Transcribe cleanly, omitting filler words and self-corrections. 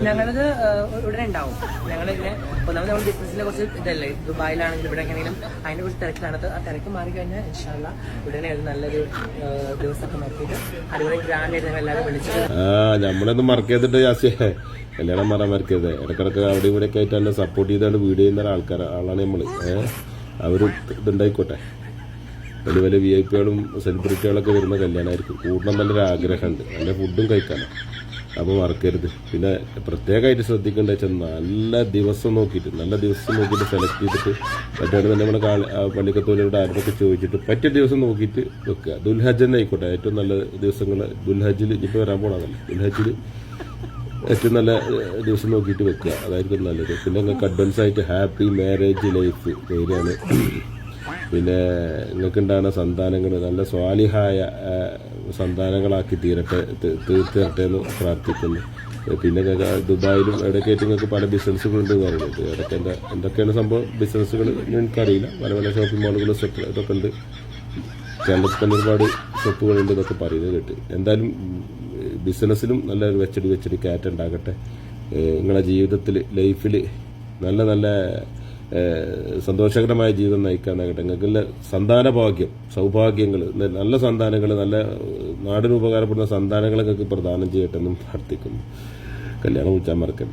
ഞങ്ങളത് ഉടനെ ഉണ്ടാവും. ഞങ്ങളിങ്ങനെ ഒന്നാമത് നമ്മൾ ബിസിനസിനെ കുറിച്ച് ഇതല്ലേ, ദുബായിലാണെങ്കിലും ഇവിടെ എങ്ങനെയും അതിനെ കുറിച്ച് തിരക്കിലാണ്. ആ തിരക്ക് മാറിക്കഴിഞ്ഞാൽ ഇൻഷാ അല്ലാഹ് ഉടനെ ഒരു നല്ലൊരു ദിവസമൊക്കെ നോക്കിയിട്ട് അടിപൊളി ഗ്രാൻഡ് ആയിട്ട് എല്ലാവരും വിളിച്ചത്. നമ്മളൊന്നും മറക്കരുത് ജാസിയെ, കല്യാണം മാറാൻ മറക്കരുത്. ഇടക്കിടക്ക് അവിടെ ഇവിടെ ഒക്കെ ആയിട്ട് തന്നെ സപ്പോർട്ട് ചെയ്താണ്ട് വീഡിയോ ചെയ്യുന്ന ആളാണ് നമ്മള്. അവര് ഇതുണ്ടായിക്കോട്ടെ. വലിയ വലിയ VIP-കളും സെലിബ്രിറ്റികളൊക്കെ വരുന്ന കല്യാണമായിരിക്കും. കൂടണം നല്ലൊരു ആഗ്രഹമുണ്ട്, നല്ല ഫുഡും കഴിക്കാനും. അപ്പോൾ മറക്കരുത്. പിന്നെ പ്രത്യേകമായിട്ട് ശ്രദ്ധിക്കേണ്ടത് വെച്ചാൽ നല്ല ദിവസം നോക്കിയിട്ട് സെലക്ട് ചെയ്തിട്ട് പറ്റാണ്ട് തന്നെ നമ്മുടെ പള്ളിക്കത്തോലരുടെ ആരോടൊക്കെ ചോദിച്ചിട്ട് പറ്റിയ ദിവസം നോക്കിയിട്ട് വെക്കുക. ദുൽഹജ്ജ് തന്നെ ആയിക്കോട്ടെ, ഏറ്റവും നല്ല ദിവസങ്ങൾ ദുൽഹജ്ജിൽ ഇപ്പോൾ വരാൻ പോകണമെന്നല്ല, ദുൽഹജ്ജിൽ ഏറ്റവും നല്ല ദിവസം നോക്കിയിട്ട് വെക്കുക. അതായിരിക്കും നല്ലത്. പിന്നെ നിങ്ങൾക്ക് അഡ്വാൻസ് ആയിട്ട് ഹാപ്പി മാരേജ് ലൈഫ് നേരെയാണ്. പിന്നെ നിങ്ങൾക്കുണ്ടാകുന്ന സന്താനങ്ങൾ നല്ല സ്വാലിഹായ സന്താനങ്ങളാക്കി തീർത്തരട്ടെ എന്ന് പ്രാർത്ഥിക്കുന്നു. പിന്നെ ദുബായിലും എവിടെയൊക്കെയായിട്ട് നിങ്ങൾക്ക് പല ബിസിനസ്സുകളുണ്ടെന്ന് പറയുന്നത്. അതൊക്കെ എന്തൊക്കെയാണ് സംഭവം ബിസിനസ്സുകൾ എനിക്കറിയില്ല. പല പല ഷോപ്പിംഗ് മാളുകൾ ഇതൊക്കെ ഉണ്ട്. കേരളത്തിൽ തന്നെ ഒരുപാട് ഷോപ്പുകളുണ്ട് എന്നൊക്കെ പറയുന്നത് കേട്ട്. എന്തായാലും ബിസിനസ്സിലും നല്ല വെച്ചടി കയറ്റുണ്ടാകട്ടെ. നിങ്ങളുടെ ജീവിതത്തിൽ ലൈഫിൽ നല്ല നല്ല സന്തോഷകരമായ ജീവിതം നയിക്കാനാകട്ടെ. നിങ്ങൾക്ക് സന്താനഭാഗ്യം, സൗഭാഗ്യങ്ങൾ, നല്ല സന്താനങ്ങൾ, നല്ല നാടിന് ഉപകാരപ്പെടുന്ന സന്താനങ്ങൾ നിങ്ങൾക്ക് പ്രദാനം ചെയ്യട്ടെ എന്നും പ്രാർത്ഥിക്കുന്നു. കല്യാണം വിളിച്ചാൽ മറക്കട്ടെ.